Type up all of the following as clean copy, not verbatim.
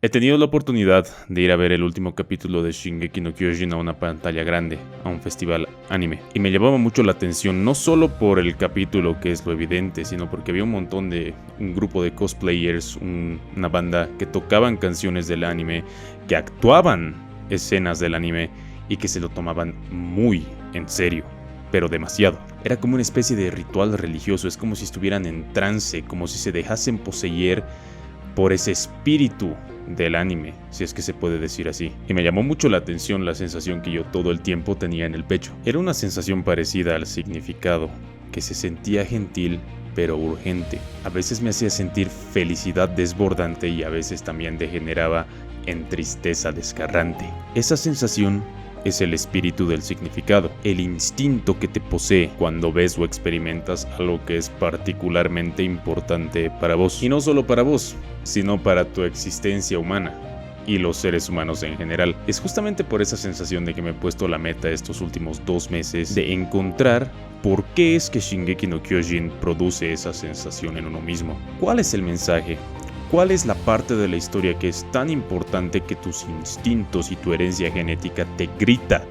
He tenido la oportunidad de ir a ver el último capítulo de Shingeki no Kyojin a una pantalla grande, a un festival anime. Y me llamaba mucho la atención, no solo por el capítulo, que es lo evidente, sino porque había un grupo de cosplayers, una banda que tocaban canciones del anime, que actuaban escenas del anime y que se lo tomaban muy en serio, pero demasiado. Era como una especie de ritual religioso, es como si estuvieran en trance, como si se dejasen poseer por ese espíritu del anime, si es que se puede decir así. Y me llamó mucho la atención la sensación que yo todo el tiempo tenía en el pecho. Era una sensación parecida al significado, que se sentía gentil pero urgente. A veces me hacía sentir felicidad desbordante y a veces también degeneraba en tristeza desgarrante. Esa sensación es el espíritu del significado, el instinto que te posee cuando ves o experimentas algo que es particularmente importante para vos. Y no solo para vos, sino para tu existencia humana y los seres humanos en general. Es justamente por esa sensación de que me he puesto la meta estos últimos 2 meses de encontrar por qué es que Shingeki no Kyojin produce esa sensación en uno mismo. ¿Cuál es el mensaje? ¿Cuál es la parte de la historia que es tan importante que tus instintos y tu herencia genética te grita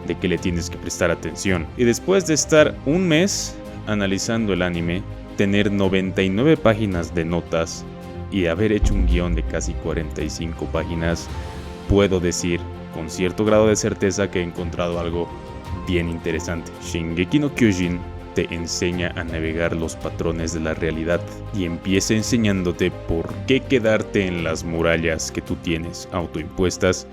de que le tienes que prestar atención? Y después de estar un mes analizando el anime, tener 99 páginas de notas y haber hecho un guión de casi 45 páginas, puedo decir con cierto grado de certeza que he encontrado algo bien interesante. Shingeki no Kyojin te enseña a navegar los patrones de la realidad y empieza enseñándote por qué quedarte en las murallas que tú tienes autoimpuestas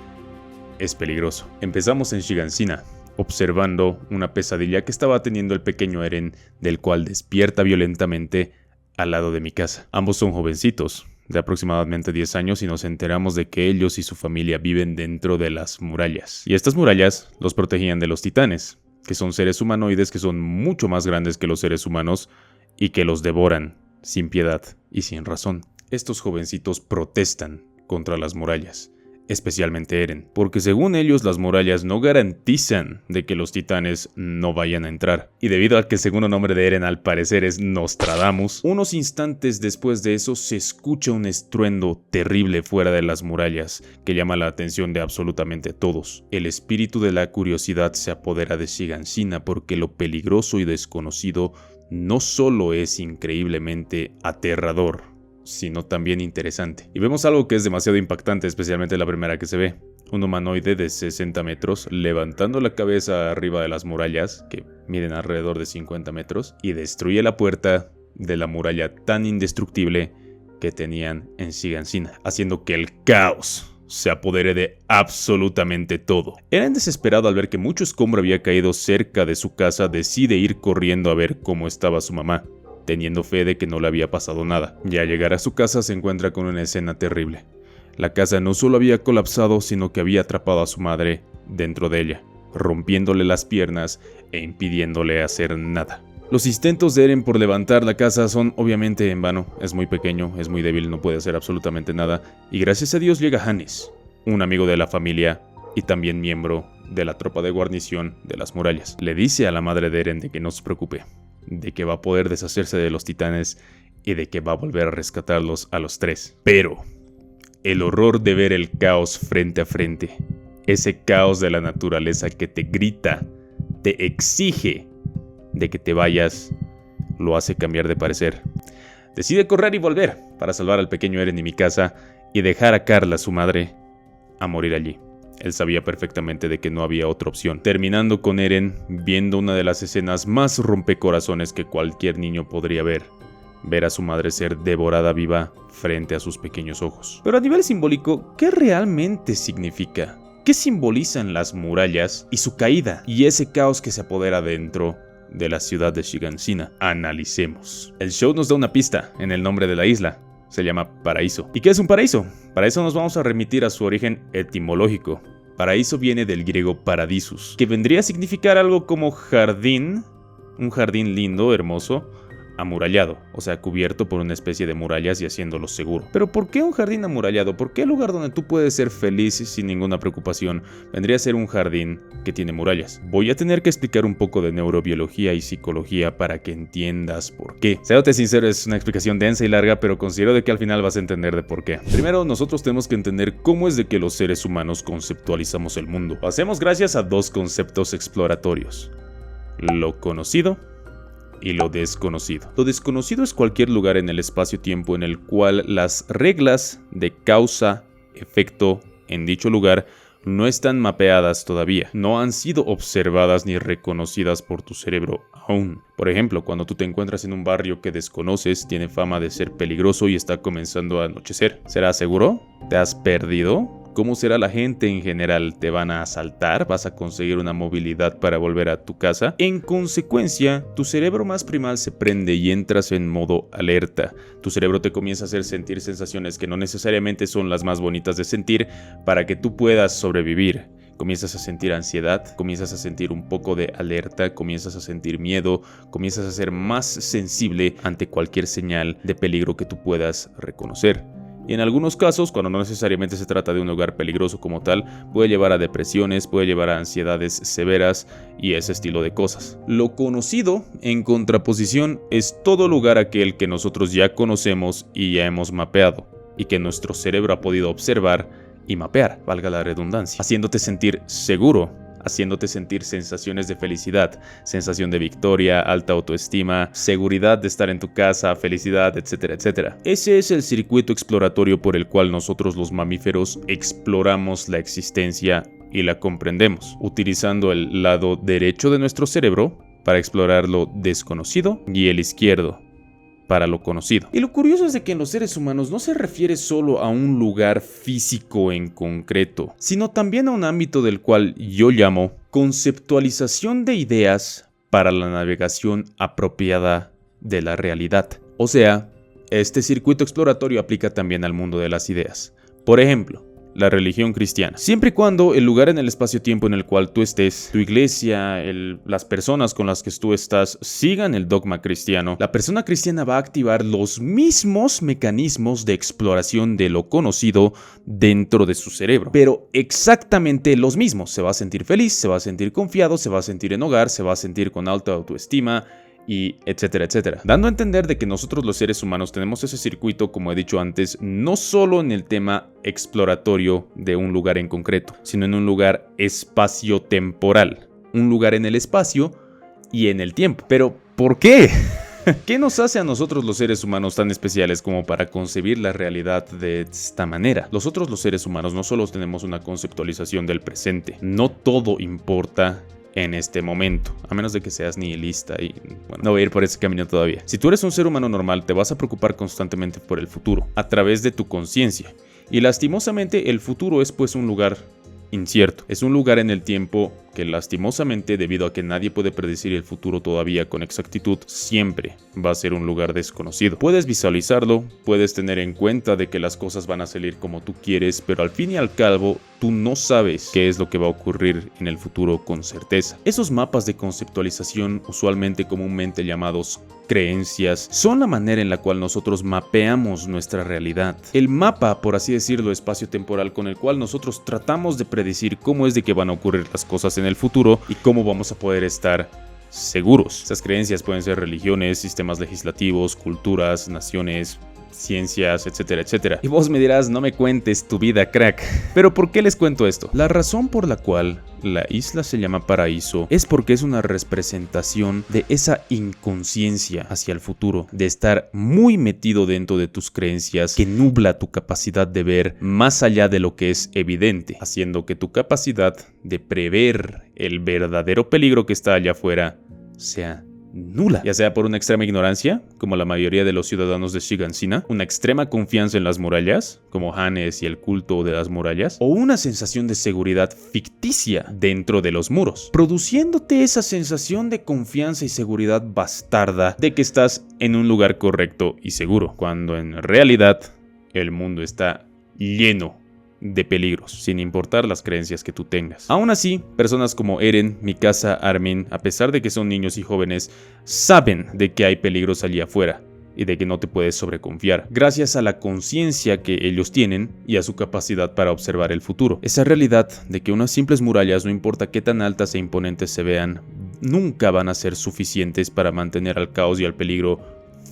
es peligroso. Empezamos en Shiganshina, observando una pesadilla que estaba teniendo el pequeño Eren, del cual despierta violentamente al lado de mi casa. Ambos son jovencitos, de aproximadamente 10 años, y nos enteramos de que ellos y su familia viven dentro de las murallas. Y estas murallas los protegían de los titanes, que son seres humanoides que son mucho más grandes que los seres humanos y que los devoran sin piedad y sin razón. Estos jovencitos protestan contra las murallas, especialmente Eren, porque según ellos las murallas no garantizan de que los titanes no vayan a entrar. Y debido a que el segundo nombre de Eren al parecer es Nostradamus, unos instantes después de eso se escucha un estruendo terrible fuera de las murallas que llama la atención de absolutamente todos. El espíritu de la curiosidad se apodera de Shiganshina porque lo peligroso y desconocido no solo es increíblemente aterrador, sino también interesante. Y vemos algo que es demasiado impactante, especialmente la primera que se ve. Un humanoide de 60 metros levantando la cabeza arriba de las murallas, que miden alrededor de 50 metros, y destruye la puerta de la muralla tan indestructible que tenían en Shiganshina, haciendo que el caos se apodere de absolutamente todo. Eren, desesperado al ver que mucho escombro había caído cerca de su casa, decide ir corriendo a ver cómo estaba su mamá, teniendo fe de que no le había pasado nada. Ya al llegar a su casa se encuentra con una escena terrible. La casa no solo había colapsado, sino que había atrapado a su madre dentro de ella, rompiéndole las piernas e impidiéndole hacer nada. Los intentos de Eren por levantar la casa son obviamente en vano. Es muy pequeño, es muy débil, no puede hacer absolutamente nada. Y gracias a Dios llega Hannes, un amigo de la familia y también miembro de la tropa de guarnición de las murallas. Le dice a la madre de Eren de que no se preocupe, de que va a poder deshacerse de los titanes y de que va a volver a rescatarlos a los 3. Pero el horror de ver el caos frente a frente, ese caos de la naturaleza que te grita, te exige de que te vayas, lo hace cambiar de parecer. Decide correr y volver para salvar al pequeño Eren y mi casa y dejar a Carla, su madre, a morir allí. Él sabía perfectamente de que no había otra opción, terminando con Eren viendo una de las escenas más rompecorazones que cualquier niño podría ver a su madre ser devorada viva frente a sus pequeños ojos. Pero a nivel simbólico, ¿qué realmente significa? ¿Qué simbolizan las murallas y su caída y ese caos que se apodera dentro de la ciudad de Shiganshina? Analicemos. El show nos da una pista en el nombre de la isla. Se llama Paraíso. ¿Y qué es un paraíso? Para eso nos vamos a remitir a su origen etimológico. Paraíso viene del griego paradisus, que vendría a significar algo como jardín, un jardín lindo, hermoso, amurallado, o sea, cubierto por una especie de murallas y haciéndolo seguro. Pero ¿por qué un jardín amurallado? ¿Por qué el lugar donde tú puedes ser feliz sin ninguna preocupación vendría a ser un jardín que tiene murallas? Voy a tener que explicar un poco de neurobiología y psicología para que entiendas por qué. Séate sincero, es una explicación densa y larga, pero considero de que al final vas a entender de por qué. Primero, nosotros tenemos que entender cómo es de que los seres humanos conceptualizamos el mundo. Lo hacemos gracias a dos conceptos exploratorios: lo conocido y lo desconocido. Lo desconocido es cualquier lugar en el espacio-tiempo en el cual las reglas de causa-efecto en dicho lugar no están mapeadas todavía, no han sido observadas ni reconocidas por tu cerebro aún. Por ejemplo, cuando tú te encuentras en un barrio que desconoces, tiene fama de ser peligroso y está comenzando a anochecer. ¿Será seguro? ¿Te has perdido? ¿Cómo será la gente en general? ¿Te van a asaltar? ¿Vas a conseguir una movilidad para volver a tu casa? En consecuencia, tu cerebro más primal se prende y entras en modo alerta. Tu cerebro te comienza a hacer sentir sensaciones que no necesariamente son las más bonitas de sentir para que tú puedas sobrevivir. Comienzas a sentir ansiedad, comienzas a sentir un poco de alerta, comienzas a sentir miedo, comienzas a ser más sensible ante cualquier señal de peligro que tú puedas reconocer. Y en algunos casos, cuando no necesariamente se trata de un lugar peligroso como tal, puede llevar a depresiones, puede llevar a ansiedades severas y ese estilo de cosas. Lo conocido, en contraposición, es todo lugar aquel que nosotros ya conocemos y ya hemos mapeado, y que nuestro cerebro ha podido observar y mapear, valga la redundancia, haciéndote sentir seguro, haciéndote sentir sensaciones de felicidad, sensación de victoria, alta autoestima, seguridad de estar en tu casa, felicidad, etcétera, etcétera. Ese es el circuito exploratorio por el cual nosotros los mamíferos exploramos la existencia y la comprendemos, utilizando el lado derecho de nuestro cerebro para explorar lo desconocido y el izquierdo para lo conocido. Y lo curioso es de que en los seres humanos no se refiere solo a un lugar físico en concreto, sino también a un ámbito del cual yo llamo conceptualización de ideas para la navegación apropiada de la realidad. O sea, este circuito exploratorio aplica también al mundo de las ideas. Por ejemplo, la religión cristiana. Siempre y cuando el lugar en el espacio-tiempo en el cual tú estés, tu iglesia, las personas con las que tú estás sigan el dogma cristiano, la persona cristiana va a activar los mismos mecanismos de exploración de lo conocido dentro de su cerebro. Pero exactamente los mismos. Se va a sentir feliz, se va a sentir confiado, se va a sentir en hogar, se va a sentir con alta autoestima, y etcétera, etcétera. Dando a entender de que nosotros los seres humanos tenemos ese circuito, como he dicho antes, no solo en el tema exploratorio de un lugar en concreto, sino en un lugar espacio-temporal. Un lugar en el espacio y en el tiempo. Pero, ¿por qué? ¿Qué nos hace a nosotros los seres humanos tan especiales como para concebir la realidad de esta manera? Nosotros los seres humanos no solo tenemos una conceptualización del presente, no todo importa en este momento, a menos de que seas nihilista y bueno, no voy a ir por ese camino todavía. Si tú eres un ser humano normal, te vas a preocupar constantemente por el futuro, a través de tu conciencia. Y lastimosamente el futuro es pues un lugar incierto. Es un lugar en el tiempo que lastimosamente, debido a que nadie puede predecir el futuro todavía con exactitud, siempre va a ser un lugar desconocido. Puedes visualizarlo, puedes tener en cuenta de que las cosas van a salir como tú quieres, pero al fin y al cabo, tú no sabes qué es lo que va a ocurrir en el futuro con certeza. Esos mapas de conceptualización, usualmente comúnmente llamados creencias, son la manera en la cual nosotros mapeamos nuestra realidad. El mapa, por así decirlo, espacio-temporal con el cual nosotros tratamos de predecir cómo es de que van a ocurrir las cosas en el futuro y cómo vamos a poder estar seguros. Esas creencias pueden ser religiones, sistemas legislativos, culturas, naciones, ciencias, etcétera, etcétera. Y vos me dirás, no me cuentes tu vida, crack. Pero ¿por qué les cuento esto? La razón por la cual la isla se llama paraíso es porque es una representación de esa inconsciencia hacia el futuro, de estar muy metido dentro de tus creencias que nubla tu capacidad de ver más allá de lo que es evidente, haciendo que tu capacidad de prever el verdadero peligro que está allá afuera sea nula, ya sea por una extrema ignorancia, como la mayoría de los ciudadanos de Shigansina, una extrema confianza en las murallas, como Hannes y el culto de las murallas, o una sensación de seguridad ficticia dentro de los muros, produciéndote esa sensación de confianza y seguridad bastarda de que estás en un lugar correcto y seguro, cuando en realidad el mundo está lleno de peligros, sin importar las creencias que tú tengas. Aún así, personas como Eren, Mikasa, Armin, a pesar de que son niños y jóvenes, saben de que hay peligros allí afuera y de que no te puedes sobreconfiar, gracias a la conciencia que ellos tienen y a su capacidad para observar el futuro. Esa realidad de que unas simples murallas, no importa qué tan altas e imponentes se vean, nunca van a ser suficientes para mantener al caos y al peligro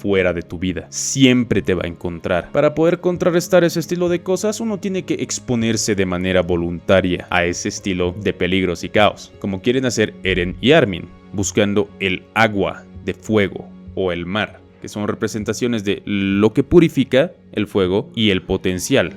fuera de tu vida. Siempre te va a encontrar. Para poder contrarrestar ese estilo de cosas, uno tiene que exponerse de manera voluntaria a ese estilo de peligros y caos, como quieren hacer Eren y Armin, buscando el agua de fuego o el mar, que son representaciones de lo que purifica el fuego y el potencial,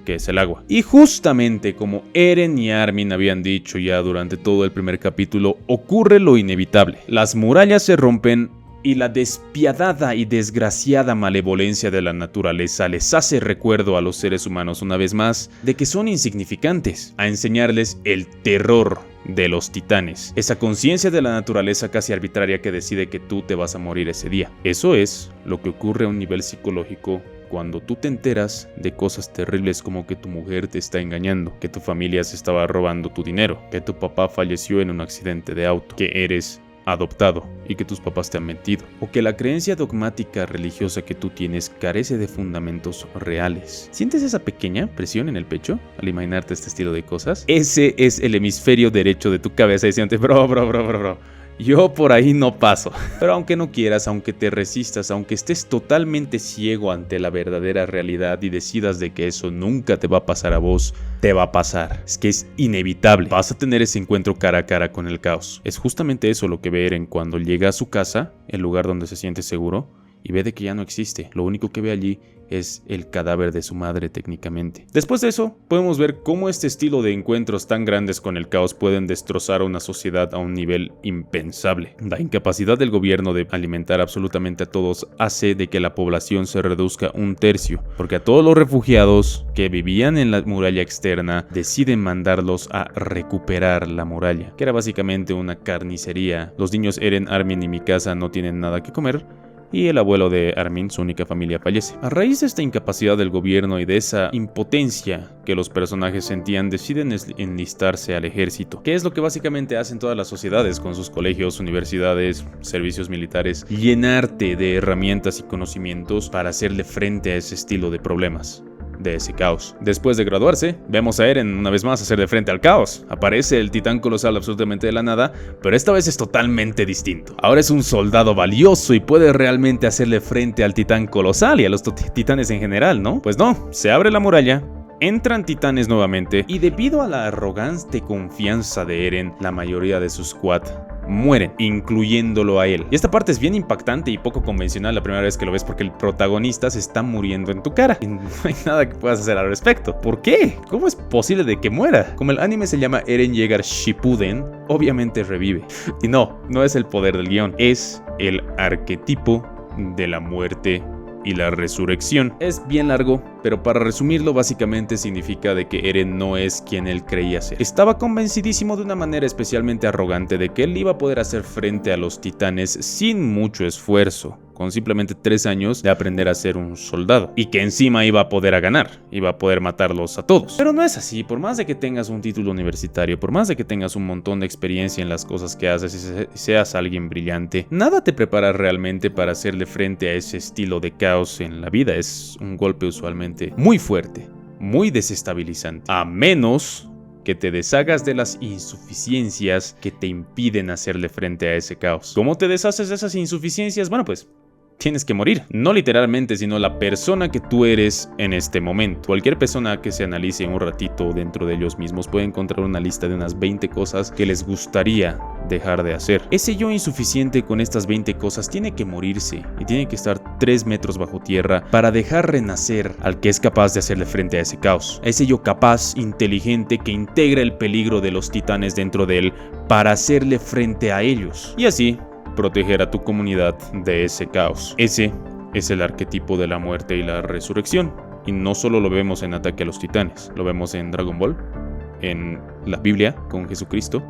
que es el agua. Y justamente como Eren y Armin habían dicho ya durante todo el primer capítulo, ocurre lo inevitable. Las murallas se rompen y la despiadada y desgraciada malevolencia de la naturaleza les hace recuerdo a los seres humanos una vez más de que son insignificantes, a enseñarles el terror de los titanes, esa conciencia de la naturaleza casi arbitraria que decide que tú te vas a morir ese día. Eso es lo que ocurre a un nivel psicológico cuando tú te enteras de cosas terribles como que tu mujer te está engañando, que tu familia se estaba robando tu dinero, que tu papá falleció en un accidente de auto, que eres adoptado y que tus papás te han mentido, o que la creencia dogmática religiosa que tú tienes carece de fundamentos reales. ¿Sientes esa pequeña presión en el pecho al imaginarte este estilo de cosas? Ese es el hemisferio derecho de tu cabeza diciéndote, bro, yo por ahí no paso. Pero aunque no quieras, aunque te resistas, aunque estés totalmente ciego ante la verdadera realidad y decidas de que eso nunca te va a pasar a vos, te va a pasar. Es que es inevitable. Vas a tener ese encuentro cara a cara con el caos. Es justamente eso lo que ve Eren cuando llega a su casa, el lugar donde se siente seguro, y ve de que ya no existe. Lo único que ve allí es el cadáver de su madre técnicamente. Después de eso, podemos ver cómo este estilo de encuentros tan grandes con el caos pueden destrozar a una sociedad a un nivel impensable. La incapacidad del gobierno de alimentar absolutamente a todos hace de que la población se reduzca un tercio, porque a todos los refugiados que vivían en la muralla externa deciden mandarlos a recuperar la muralla, que era básicamente una carnicería. Los niños Eren, Armin y Mikasa no tienen nada que comer, y el abuelo de Armin, su única familia, fallece. A raíz de esta incapacidad del gobierno y de esa impotencia que los personajes sentían, deciden enlistarse al ejército, que es lo que básicamente hacen todas las sociedades con sus colegios, universidades, servicios militares, llenarte de herramientas y conocimientos para hacerle frente a ese estilo de problemas, de ese caos. Después de graduarse, vemos a Eren una vez más hacerle frente al caos. Aparece el titán colosal absolutamente de la nada, pero esta vez es totalmente distinto. Ahora es un soldado valioso y puede realmente hacerle frente al titán colosal y a los titanes en general, ¿no? Pues no, se abre la muralla, entran titanes nuevamente y debido a la arrogante confianza de Eren, la mayoría de su squad mueren, incluyéndolo a él. Y esta parte es bien impactante y poco convencional la primera vez que lo ves, porque el protagonista se está muriendo en tu cara y no hay nada que puedas hacer al respecto. ¿Por qué? ¿Cómo es posible de que muera? Como el anime se llama Eren Yeager Shippuden, obviamente revive. Y no es el poder del guión, es el arquetipo de la muerte y la resurrección. Es bien largo, pero para resumirlo básicamente significa de que Eren no es quien él creía ser. Estaba convencidísimo de una manera especialmente arrogante de que él iba a poder hacer frente a los titanes sin mucho esfuerzo, con simplemente 3 años de aprender a ser un soldado, y que encima iba a poder ganar, iba a poder matarlos a todos. Pero no es así. Por más de que tengas un título universitario, por más de que tengas un montón de experiencia en las cosas que haces y seas alguien brillante, nada te prepara realmente para hacerle frente a ese estilo de caos en la vida. Es un golpe usualmente muy fuerte, muy desestabilizante, a menos que te deshagas de las insuficiencias que te impiden hacerle frente a ese caos. ¿Cómo te deshaces de esas insuficiencias? Bueno, pues tienes que morir. No literalmente, sino la persona que tú eres en este momento. Cualquier persona que se analice un ratito dentro de ellos mismos puede encontrar una lista de unas 20 cosas que les gustaría dejar de hacer. Ese yo insuficiente con estas 20 cosas tiene que morirse y tiene que estar 3 metros bajo tierra para dejar renacer al que es capaz de hacerle frente a ese caos. Ese yo capaz, inteligente, que integra el peligro de los titanes dentro de él para hacerle frente a ellos. Y así proteger a tu comunidad de ese caos. Ese es el arquetipo de la muerte y la resurrección. Y no solo lo vemos en Ataque a los Titanes, lo vemos en Dragon Ball, en la Biblia con Jesucristo,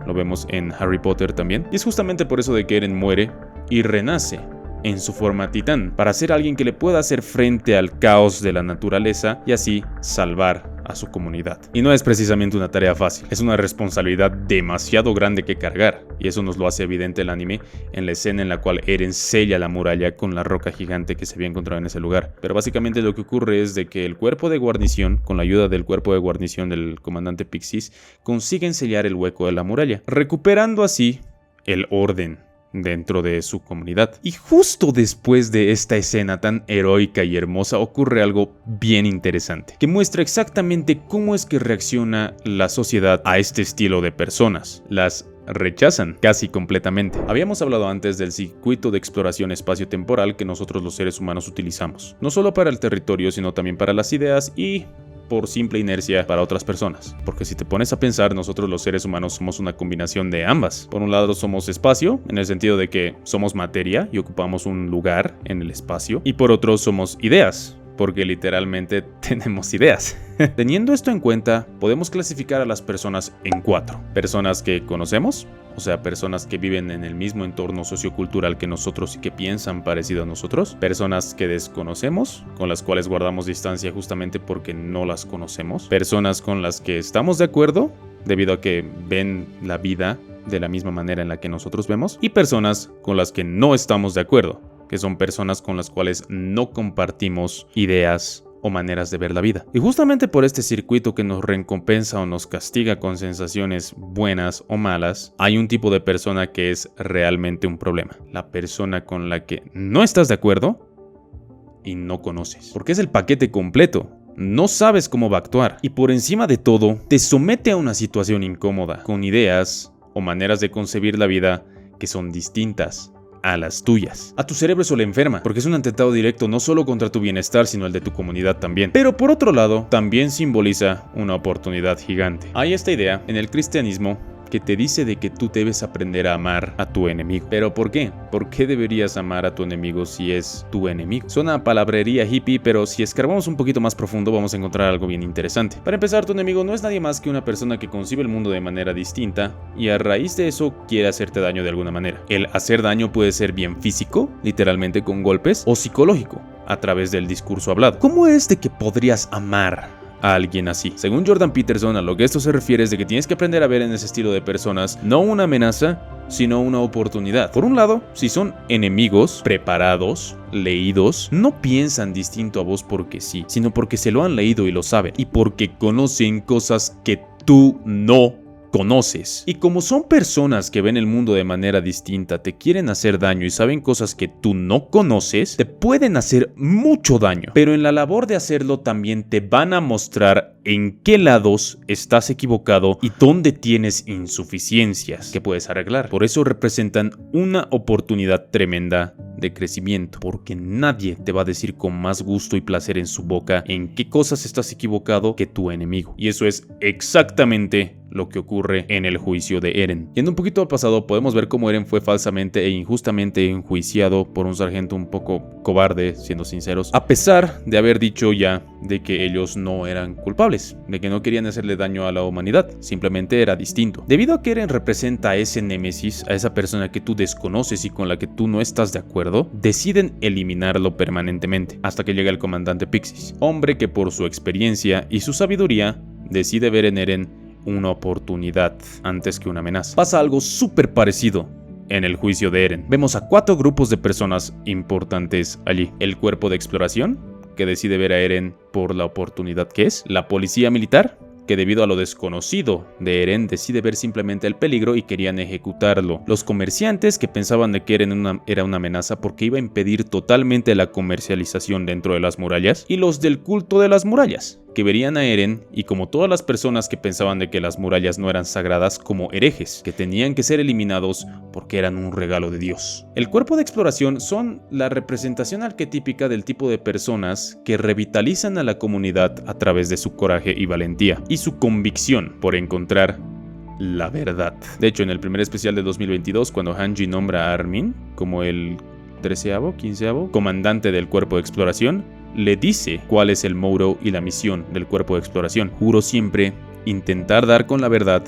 lo vemos en Harry Potter también. Y es justamente por eso de que Eren muere y renace en su forma titán, para ser alguien que le pueda hacer frente al caos de la naturaleza y así salvar a su comunidad. Y no es precisamente una tarea fácil, es una responsabilidad demasiado grande que cargar, y eso nos lo hace evidente el anime en la escena en la cual Eren sella la muralla con la roca gigante que se había encontrado en ese lugar. Pero básicamente lo que ocurre es de que el cuerpo de guarnición, con la ayuda del cuerpo de guarnición del comandante Pixis, consiguen sellar el hueco de la muralla, recuperando así el orden dentro de su comunidad. Y justo después de esta escena tan heroica y hermosa ocurre algo bien interesante, que muestra exactamente cómo es que reacciona la sociedad a este estilo de personas. Las rechazan casi completamente. Habíamos hablado antes del circuito de exploración espacio-temporal que nosotros los seres humanos utilizamos, no solo para el territorio, sino también para las ideas y por simple inercia para otras personas. Porque si te pones a pensar, nosotros los seres humanos somos una combinación de ambas. Por un lado somos espacio, en el sentido de que somos materia y ocupamos un lugar en el espacio. Y por otro somos ideas, porque literalmente tenemos ideas. Teniendo esto en cuenta, podemos clasificar a las personas en 4. Personas que conocemos, o sea, personas que viven en el mismo entorno sociocultural que nosotros y que piensan parecido a nosotros. Personas que desconocemos, con las cuales guardamos distancia justamente porque no las conocemos. Personas con las que estamos de acuerdo, debido a que ven la vida de la misma manera en la que nosotros vemos. Y personas con las que no estamos de acuerdo, que son personas con las cuales no compartimos ideas o maneras de ver la vida. Y justamente por este circuito que nos recompensa o nos castiga con sensaciones buenas o malas, hay un tipo de persona que es realmente un problema. La persona con la que no estás de acuerdo y no conoces. Porque es el paquete completo. No sabes cómo va a actuar. Y por encima de todo, te somete a una situación incómoda, con ideas o maneras de concebir la vida que son distintas a las tuyas. A tu cerebro eso le enferma, porque es un atentado directo no solo contra tu bienestar, sino el de tu comunidad también. Pero por otro lado, también simboliza una oportunidad gigante. Hay esta idea en el cristianismo que te dice de que tú debes aprender a amar a tu enemigo. ¿Pero por qué? ¿Por qué deberías amar a tu enemigo si es tu enemigo? Suena a palabrería hippie, pero si escarbamos un poquito más profundo vamos a encontrar algo bien interesante. Para empezar, tu enemigo no es nadie más que una persona que concibe el mundo de manera distinta y a raíz de eso quiere hacerte daño de alguna manera. El hacer daño puede ser bien físico, literalmente con golpes, o psicológico, a través del discurso hablado. ¿Cómo es de que podrías amar a alguien así? Según Jordan Peterson, a lo que esto se refiere es de que tienes que aprender a ver en ese estilo de personas no una amenaza, sino una oportunidad. Por un lado, si son enemigos, preparados, leídos, no piensan distinto a vos porque sí, sino porque se lo han leído y lo saben, y porque conocen cosas que tú no conoces. Y como son personas que ven el mundo de manera distinta, te quieren hacer daño y saben cosas que tú no conoces, te pueden hacer mucho daño. Pero en la labor de hacerlo también te van a mostrar en qué lados estás equivocado y dónde tienes insuficiencias que puedes arreglar. Por eso representan una oportunidad tremenda de crecimiento, porque nadie te va a decir con más gusto y placer en su boca en qué cosas estás equivocado que tu enemigo. Y eso es exactamente lo que ocurre en el juicio de Eren. Yendo un poquito al pasado, podemos ver cómo Eren fue falsamente e injustamente enjuiciado por un sargento un poco cobarde, siendo sinceros, a pesar de haber dicho ya de que ellos no eran culpables, de que no querían hacerle daño a la humanidad, simplemente era distinto. Debido a que Eren representa a ese némesis, a esa persona que tú desconoces y con la que tú no estás de acuerdo, deciden eliminarlo permanentemente, hasta que llega el comandante Pixis, hombre que por su experiencia y su sabiduría decide ver en Eren una oportunidad antes que una amenaza. Pasa algo súper parecido en el juicio de Eren. Vemos a 4 grupos de personas importantes allí. El cuerpo de exploración, que decide ver a Eren por la oportunidad que es. La policía militar, que debido a lo desconocido de Eren decide ver simplemente el peligro y querían ejecutarlo. Los comerciantes, que pensaban de que Eren era una amenaza porque iba a impedir totalmente la comercialización dentro de las murallas. Y los del culto de las murallas, que verían a Eren, y como todas las personas que pensaban de que las murallas no eran sagradas, como herejes, que tenían que ser eliminados porque eran un regalo de Dios. El cuerpo de exploración son la representación arquetípica del tipo de personas que revitalizan a la comunidad a través de su coraje y valentía, y su convicción por encontrar la verdad. De hecho, en el primer especial de 2022, cuando Hanji nombra a Armin como el 13º, 15º comandante del cuerpo de exploración, le dice cuál es el motto y la misión del cuerpo de exploración. Juro siempre intentar dar con la verdad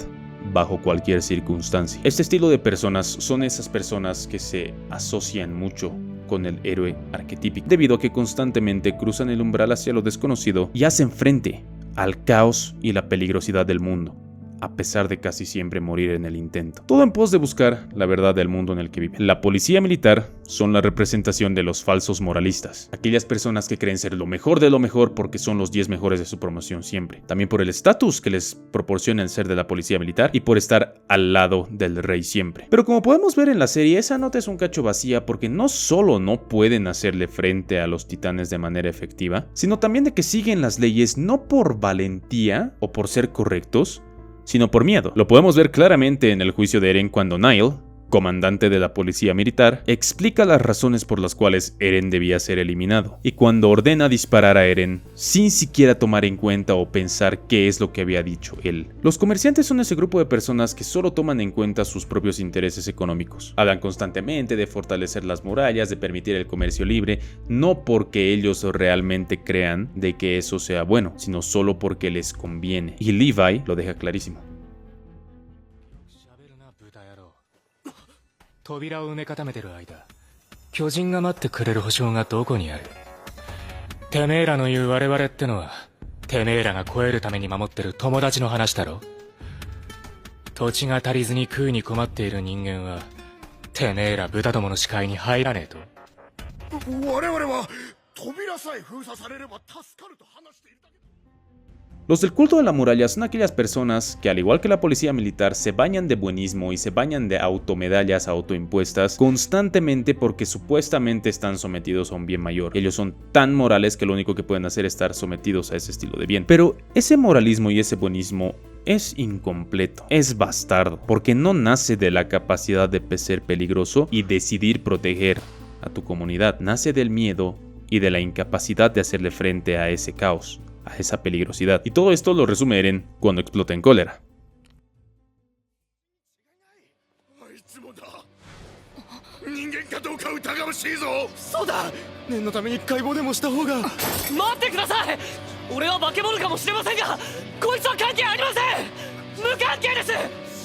bajo cualquier circunstancia. Este estilo de personas son esas personas que se asocian mucho con el héroe arquetípico, debido a que constantemente cruzan el umbral hacia lo desconocido y hacen frente al caos y la peligrosidad del mundo, a pesar de casi siempre morir en el intento. Todo en pos de buscar la verdad del mundo en el que viven. La policía militar son la representación de los falsos moralistas, aquellas personas que creen ser lo mejor de lo mejor porque son los 10 mejores de su promoción siempre. También por el estatus que les proporciona el ser de la policía militar y por estar al lado del rey siempre. Pero como podemos ver en la serie, esa nota es un cacho vacía porque no solo no pueden hacerle frente a los titanes de manera efectiva, sino también de que siguen las leyes no por valentía o por ser correctos, sino por miedo. Lo podemos ver claramente en el juicio de Eren cuando Nile, comandante de la policía militar, explica las razones por las cuales Eren debía ser eliminado, y cuando ordena disparar a Eren sin siquiera tomar en cuenta o pensar qué es lo que había dicho él. Los comerciantes son ese grupo de personas que solo toman en cuenta sus propios intereses económicos. Hablan constantemente de fortalecer las murallas, de permitir el comercio libre, no porque ellos realmente crean de que eso sea bueno, sino solo porque les conviene. Y Levi lo deja clarísimo. 扉を埋め固めてる間、巨人が待ってくれる保証がどこにある？てめえらの言う我々ってのは、てめえらが超えるために守ってる友達の話だろ？土地が足りずに食うに困っている人間は、てめえら豚どもの視界に入らねえと。我々は扉さえ封鎖されれば助かると話しているだけ。 Los del culto de la muralla son aquellas personas que, al igual que la policía militar, se bañan de buenismo y se bañan de automedallas autoimpuestas constantemente porque supuestamente están sometidos a un bien mayor. Ellos son tan morales que lo único que pueden hacer es estar sometidos a ese estilo de bien. Pero ese moralismo y ese buenismo es incompleto, es bastardo, porque no nace de la capacidad de ser peligroso y decidir proteger a tu comunidad. Nace del miedo y de la incapacidad de hacerle frente a ese caos, a esa peligrosidad. Y todo esto lo resume Eren cuando explota en cólera. 人間かどうか疑わしいぞ。そうだ、念のために解剖でもした方が。待ってください。俺は化け物かもしれませんが、こいつは関係ありません。無関係です。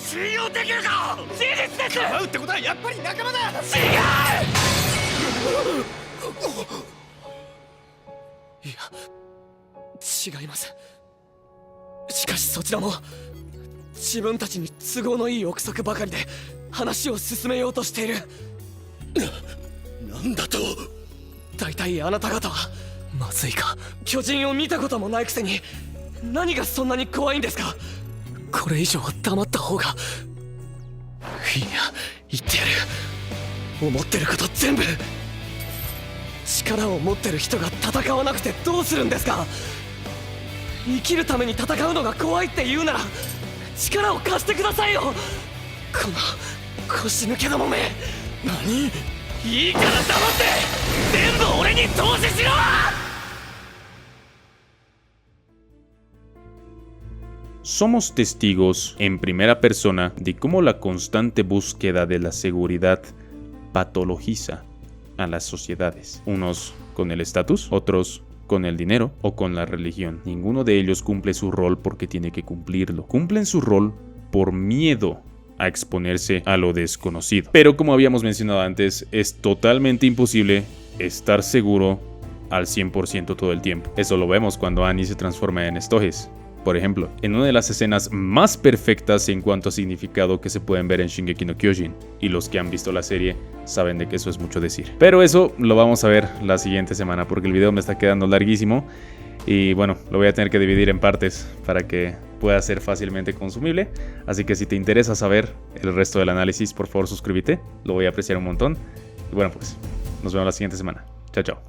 信用できるか。事実です。構うってことはやっぱり仲間だ。違う。いや、違います。しかしそちらも自分たちに都合のいい憶測ばかりで話を進めようとしている。なんだと。大体あなた方はまずいか、巨人を見たこともないくせに何がそんなに怖いんですか。これ以上は黙った方が。いや、言ってやる。思ってること全部。力を持ってる人が戦わなくてどうするんですか。生きるために戦うのが怖いって言うなら力を貸してくださいよ、この腰抜けどもめ。何？いいから黙って全部俺に投資しろ。 Somos testigos en primera persona de cómo la constante búsqueda de la seguridad patologiza a las sociedades, unos con el estatus, otros con el dinero o con la religión. Ninguno de ellos cumple su rol porque tiene que cumplirlo. Cumplen su rol por miedo a exponerse a lo desconocido. Pero como habíamos mencionado antes, es totalmente imposible estar seguro al 100% todo el tiempo. Eso lo vemos cuando Annie se transforma en Stoges, por ejemplo, en una de las escenas más perfectas en cuanto a significado que se pueden ver en Shingeki no Kyojin, y los que han visto la serie saben de que eso es mucho decir. Pero eso lo vamos a ver la siguiente semana porque el video me está quedando larguísimo y bueno, lo voy a tener que dividir en partes para que pueda ser fácilmente consumible. Así que si te interesa saber el resto del análisis, por favor suscríbete, lo voy a apreciar un montón. Y bueno, pues nos vemos la siguiente semana. Chao, chao.